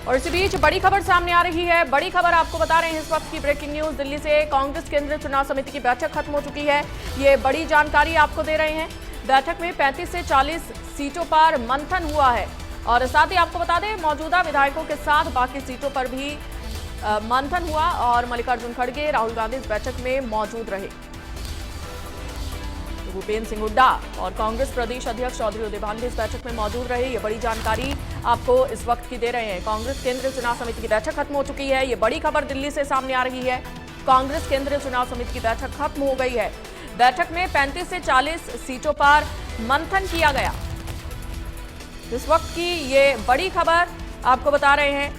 और इसी बीच बड़ी खबर सामने आ रही है। बड़ी खबर आपको बता रहे हैं इस वक्त की ब्रेकिंग न्यूज। दिल्ली से कांग्रेस केंद्रीय चुनाव समिति की बैठक खत्म हो चुकी है। ये बड़ी जानकारी आपको दे रहे हैं। बैठक में 35 से 40 सीटों पर मंथन हुआ है और साथ ही आपको बता दें मौजूदा विधायकों के साथ बाकी सीटों पर भी मंथन हुआ और मल्लिकार्जुन खड़गे, राहुल गांधी इस बैठक में मौजूद रहे। भूपेंद्र सिंह हुड्डा और कांग्रेस प्रदेश अध्यक्ष चौधरी उदयभान भी इस बैठक में मौजूद रहे। ये बड़ी जानकारी आपको इस वक्त की दे रहे हैं। कांग्रेस केंद्रीय चुनाव समिति की बैठक खत्म हो चुकी है। ये बड़ी खबर दिल्ली से सामने आ रही है। कांग्रेस केंद्रीय चुनाव समिति की बैठक खत्म हो गई है। बैठक में 35 से 40 सीटों पर मंथन किया गया। इस वक्त की ये बड़ी खबर आपको बता रहे हैं।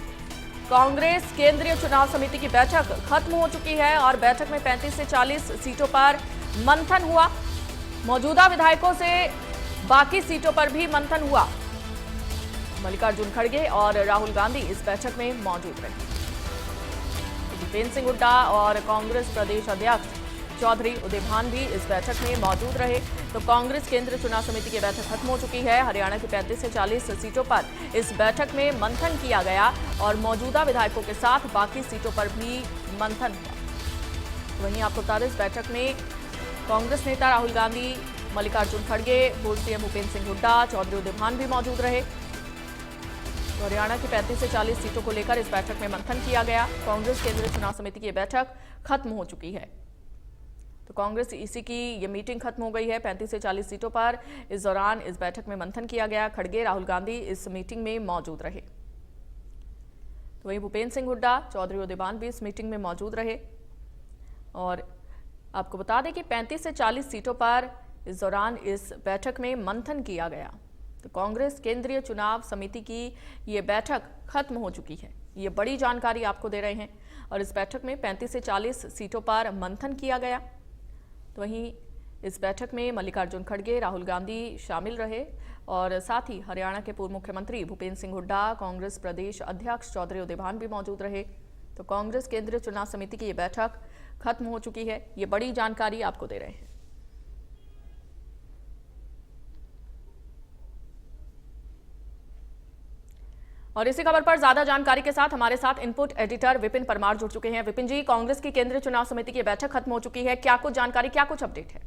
कांग्रेस केंद्रीय चुनाव समिति की बैठक खत्म हो चुकी है और बैठक में 35 से 40 सीटों पर मंथन हुआ। मौजूदा विधायकों से बाकी सीटों पर भी मंथन हुआ। मल्लिकार्जुन खड़गे और राहुल गांधी इस बैठक में मौजूद रहे। भूपेंद्र सिंह हुड्डा और कांग्रेस प्रदेश अध्यक्ष चौधरी उदयभान भी इस बैठक में मौजूद रहे। तो कांग्रेस केंद्रीय चुनाव समिति की बैठक खत्म हो चुकी है। हरियाणा की 35 से 40 सीटों पर इस बैठक में मंथन किया गया और मौजूदा विधायकों के साथ बाकी सीटों पर भी मंथन हुआ। वहीं आपको बता दें इस बैठक में कांग्रेस नेता राहुल गांधी, मल्लिकार्जुन खड़गे, पूर्व सीएम भूपेंद्र सिंह हुड्डा, चौधरी उदयभान भी मौजूद रहे। तो हरियाणा की 35 से 40 सीटों को लेकर इस बैठक में मंथन किया गया। कांग्रेस केंद्रीय चुनाव समिति की बैठक खत्म हो चुकी है। तो कांग्रेस इसी की ये मीटिंग खत्म हो गई है। 35 से 40 सीटों पर इस दौरान इस बैठक में मंथन किया गया। खड़गे, राहुल गांधी इस मीटिंग में मौजूद रहे। तो वहीं भूपेंद्र सिंह हुड्डा, चौधरी उदयभान भी इस मीटिंग में मौजूद रहे। और आपको बता दें कि 35 से 40 सीटों पर इस दौरान इस बैठक में मंथन किया गया। तो कांग्रेस केंद्रीय चुनाव समिति की ये बैठक खत्म हो चुकी है। ये बड़ी जानकारी आपको दे रहे हैं। और इस बैठक में 35 से 40 सीटों पर मंथन किया गया। तो वहीं इस बैठक में मल्लिकार्जुन खड़गे, राहुल गांधी शामिल रहे और साथ ही हरियाणा के पूर्व मुख्यमंत्री भूपेंद्र सिंह हुड्डा, कांग्रेस प्रदेश अध्यक्ष चौधरी उदयभान भी मौजूद रहे। तो कांग्रेस केंद्रीय चुनाव समिति की ये बैठक खत्म हो चुकी है। ये बड़ी जानकारी आपको दे रहे हैं। और इसी खबर पर ज्यादा जानकारी के साथ हमारे साथ इनपुट एडिटर विपिन परमार जुड़ चुके हैं। विपिन जी, कांग्रेस की केंद्रीय चुनाव समिति की बैठक खत्म हो चुकी है। क्या कुछ जानकारी, क्या कुछ अपडेट है?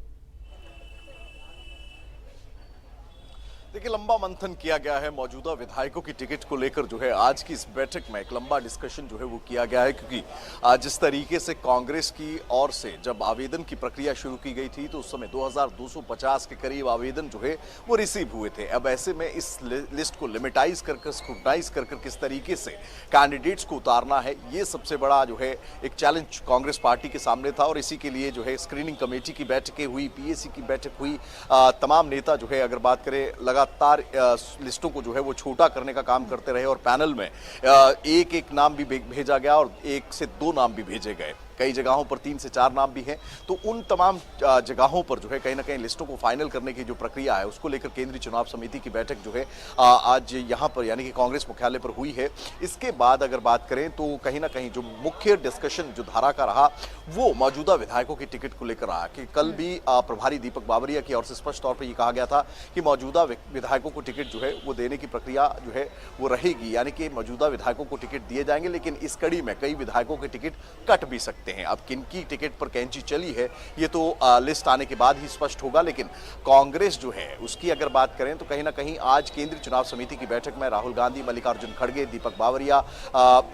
देखिए, लंबा मंथन किया गया है मौजूदा विधायकों की टिकट को लेकर। जो है आज की इस बैठक में एक लंबा डिस्कशन जो है वो किया गया है, क्योंकि जिस तरीके से कांग्रेस की ओर से जब आवेदन की प्रक्रिया शुरू की गई थी तो उस समय 2250 के करीब आवेदन जो है वो रिसीव हुए थे। अब ऐसे में इस लिस्ट को लिमिटाइज कर स्क्रूटनाइज कर किस तरीके से कैंडिडेट्स को उतारना है, ये सबसे बड़ा जो है एक चैलेंज कांग्रेस पार्टी के सामने था। और इसी के लिए जो है स्क्रीनिंग कमेटी की बैठकें हुई, पीएसी की बैठक हुई। तमाम नेता जो है अगर बात करें लगातार लिस्टों को जो है वो छोटा करने का काम करते रहे और पैनल में एक एक नाम भी भेजा गया और 1 से 2 नाम भी भेजे गए। कई जगहों पर 3 से 4 नाम भी हैं। तो उन तमाम जगहों पर जो है कहीं ना कहीं लिस्टों को फाइनल करने की जो प्रक्रिया है उसको लेकर केंद्रीय चुनाव समिति की बैठक जो है आज यहां पर यानी कि कांग्रेस मुख्यालय पर हुई है। इसके बाद अगर बात करें तो कहीं ना कहीं जो मुख्य डिस्कशन जो धारा का रहा वो मौजूदा विधायकों की टिकट को लेकर रहा कि कल भी प्रभारी दीपक बावरिया की ओर से स्पष्ट तौर पर यह कहा गया था कि मौजूदा विधायकों को टिकट जो है वो देने की प्रक्रिया जो है वो रहेगी, यानी कि मौजूदा विधायकों को टिकट दिए जाएंगे। लेकिन इस कड़ी में कई विधायकों के टिकट कट भी सकते हैं। अब किनकी टिकट पर कैंची चली है ये तो लिस्ट आने के बाद ही स्पष्ट होगा। लेकिन कांग्रेस जो है उसकी अगर बात करें तो कहीं ना कहीं आज केंद्रीय चुनाव समिति की बैठक में राहुल गांधी, मल्लिकार्जुन खड़गे, दीपक बावरिया,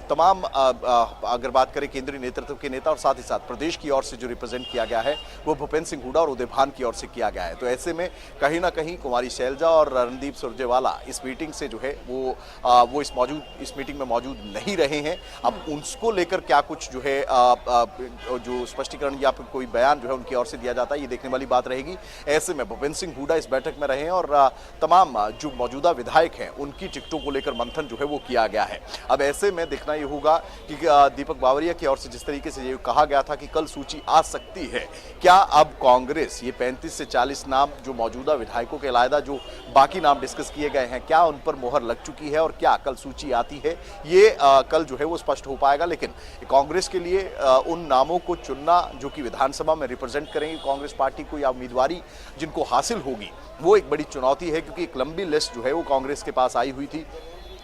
तमाम अगर बात करें केंद्रीय नेतृत्व के नेता और साथ ही साथ प्रदेश की ओर से जो रिप्रेजेंट किया गया है वो भूपेंद्र सिंह हुड्डा और उदयभान की ओर से किया गया है। तो ऐसे में कहीं ना कहीं कुमारी शैलजा और रणदीप सुरजेवाला इस मीटिंग से जो है वो इस मीटिंग में मौजूद नहीं रहे हैं। अब उनको लेकर क्या कुछ जो है जो स्पष्टीकरण या फिर कोई बयान जो है उनकी ओर से दिया जाता है, ये देखने वाली बात रहेगी। ऐसे में भूपेंद्र सिंह हुड्डा इस बैठक में रहे हैं और तमाम जो मौजूदा विधायक हैं उनकी टिकटों को लेकर मंथन जो है वो किया गया है। अब ऐसे में देखना ये होगा कि दीपक बावरिया की ओर से जिस तरीके से ये कहा गया था कि कल सूची आ सकती है, क्या अब कांग्रेस ये 35 से 40 नाम जो मौजूदा विधायकों के अलावा जो बाकी नाम डिस्कस किए गए हैं, क्या उन पर मोहर लग चुकी है और क्या कल सूची आती है, ये कल जो है वो स्पष्ट हो पाएगा। लेकिन कांग्रेस के लिए उन नामों को चुनना जो कि विधानसभा में रिप्रेजेंट करेंगे कांग्रेस पार्टी को या उम्मीदवारी जिनको हासिल होगी, वो एक बड़ी चुनौती है, क्योंकि एक लंबी लिस्ट जो है वो कांग्रेस के पास आई हुई थी।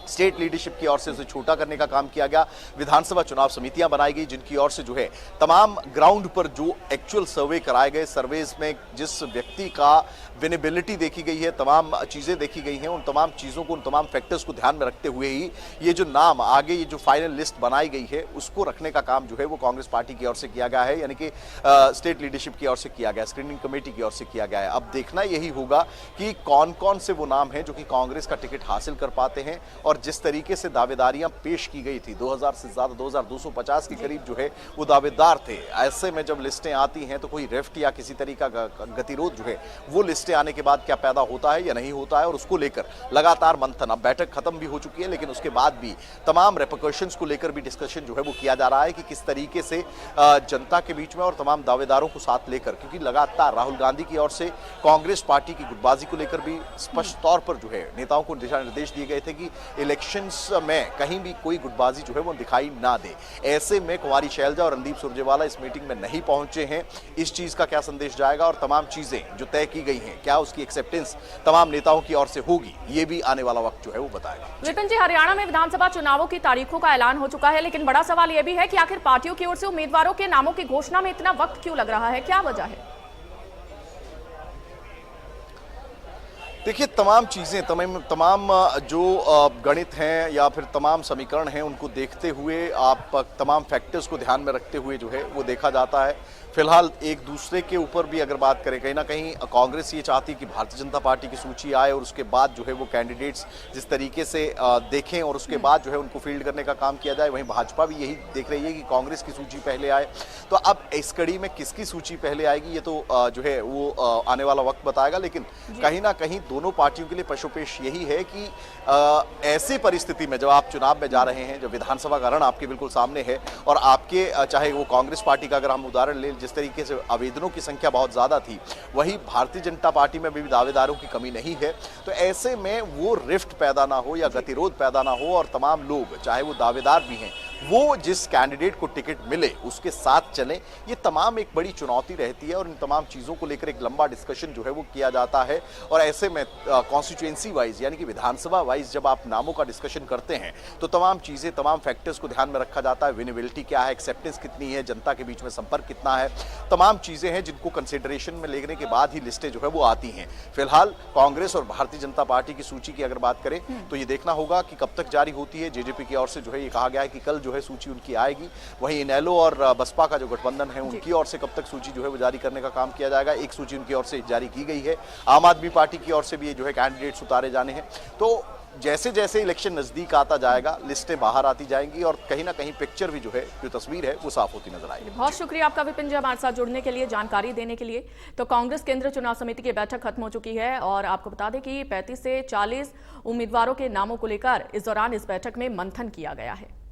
स्टेट लीडरशिप की ओर से उसे छोटा करने का काम किया गया। विधानसभा चुनाव समितियां बनाई गई जिनकी ओर से जो है तमाम ग्राउंड पर जो एक्चुअल सर्वे कराए गए, सर्वेज में जिस व्यक्ति का विनेबिलिटी देखी गई है, तमाम चीजें देखी गई हैं, उन तमाम चीजों को, उन तमाम फैक्टर्स को ध्यान में रखते हुए ही ये जो नाम आगे, ये जो फाइनल लिस्ट बनाई गई है उसको रखने का काम जो है वो कांग्रेस पार्टी की ओर से किया गया है, यानी कि स्टेट लीडरशिप की ओर से किया गया, स्क्रीनिंग कमेटी की ओर से किया गया है। अब देखना यही होगा कि कौन कौन से वो नाम हैं जो कि कांग्रेस का टिकट हासिल कर पाते हैं। और जिस तरीके से दावेदारियां पेश की गई थी, 2000 से ज्यादा 2250 के करीब जो है वो दावेदार थे। ऐसे में जब लिस्टें आती हैं तो कोई रेफ्ट या किसी तरीका का गतिरोध जो है वो लिस्टें आने के बाद क्या पैदा होता है या नहीं होता है, और उसको लेकर लगातार मंथन, अब बैठक खत्म भी हो चुकी है लेकिन उसके बाद भी तमाम रेपरकशंस को लेकर भी डिस्कशन जो है वो किया जा रहा है कि किस तरीके से जनता के बीच में और तमाम दावेदारों को साथ लेकर, क्योंकि लगातार राहुल गांधी की ओर से कांग्रेस पार्टी की गुटबाजी को लेकर भी स्पष्ट तौर पर जो है नेताओं को दिशा निर्देश दिए गए थे कि इलेक्शंस में कहीं भी कोई गुटबाजी जो है वो दिखाई ना दे। ऐसे में कुमारी शैलजा और रणदीप सुरजेवाला इस मीटिंग में नहीं पहुंचे हैं। इस चीज का क्या संदेश जाएगा और तमाम चीजें जो तय की गई हैं क्या उसकी एक्सेप्टेंस तमाम नेताओं की ओर से होगी, ये भी आने वाला वक्त जो है वो बताएगा। विपिन जी, हरियाणा में विधानसभा चुनावों की तारीखों का ऐलान हो चुका है, लेकिन बड़ा सवाल यह भी है कि आखिर पार्टियों की ओर से उम्मीदवारों के नामों की घोषणा में इतना वक्त क्यों लग रहा है, क्या वजह है? देखिए, तमाम चीज़ें, तमाम जो गणित हैं या फिर तमाम समीकरण हैं उनको देखते हुए, आप तमाम फैक्टर्स को ध्यान में रखते हुए जो है वो देखा जाता है। फिलहाल एक दूसरे के ऊपर भी अगर बात करें, कहीं ना कहीं कांग्रेस ये चाहती कि भारतीय जनता पार्टी की सूची आए और उसके बाद जो है वो कैंडिडेट्स जिस तरीके से देखें और उसके बाद जो है उनको फील्ड करने का काम किया जाए। वहीं भाजपा भी यही देख रही है कि कांग्रेस की सूची पहले आए। तो अब इस कड़ी में किसकी सूची पहले आएगी ये तो जो है वो आने वाला वक्त बताएगा, लेकिन कहीं ना कहीं दोनों पार्टियों के लिए पशुपेश यही है कि ऐसी परिस्थिति में जब आप चुनाव में जा रहे हैं, जब विधानसभा का रण आपके बिल्कुल सामने है और आपके चाहे वो कांग्रेस पार्टी का अगर हम उदाहरण लें, जिस तरीके से आवेदनों की संख्या बहुत ज्यादा थी, वही भारतीय जनता पार्टी में भी दावेदारों की कमी नहीं है। तो ऐसे में वो रिफ्ट पैदा ना हो या गतिरोध पैदा ना हो और तमाम लोग, चाहे वो दावेदार भी हैं, वो जिस कैंडिडेट को टिकट मिले उसके साथ चलें, ये तमाम एक बड़ी चुनौती रहती है। और इन तमाम चीज़ों को लेकर एक लंबा डिस्कशन जो है वो किया जाता है। और ऐसे में कॉन्स्टिट्यूएंसी वाइज यानी कि विधानसभा वाइज जब आप नामों का डिस्कशन करते हैं तो तमाम चीज़ें, तमाम फैक्टर्स को ध्यान में रखा जाता है। विनेबिलिटी क्या है, एक्सेप्टेंस कितनी है, जनता के बीच में संपर्क कितना है, तमाम चीज़ें हैं जिनको कंसिडरेशन में लेने के बाद ही लिस्टें जो है वो आती हैं। फिलहाल कांग्रेस और भारतीय जनता पार्टी की सूची की अगर बात करें तो ये देखना होगा कि कब तक जारी होती है। जेजेपी की ओर से जो है ये कहा गया है कि कल जो है सूची उनकी आएगी। वहीं इनेलो और बसपा का जो गठबंधन है उनकी ओर से कब तक सूची जो है वो जारी करने का काम किया जाएगा। एक सूची उनकी ओर से जारी की गई है। आम आदमी पार्टी की ओर से भी ये जो है कैंडिडेट्स उतारे जाने हैं। तो जैसे जैसे इलेक्शन नजदीक आता जाएगा, लिस्टें बाहर आती जाएंगी और कहीं ना कहीं पिक्चर भी जो है, जो तस्वीर है वो साफ होती नजर आएगी। बहुत शुक्रिया आपका विपिन जी, हमारे साथ जुड़ने के लिए, जानकारी देने के लिए। तो कांग्रेस केंद्रीय चुनाव समिति की बैठक खत्म हो चुकी है और आपको बता दें कि 35 से 40 उम्मीदवारों के नामों को लेकर इस दौरान इस बैठक में मंथन किया गया है।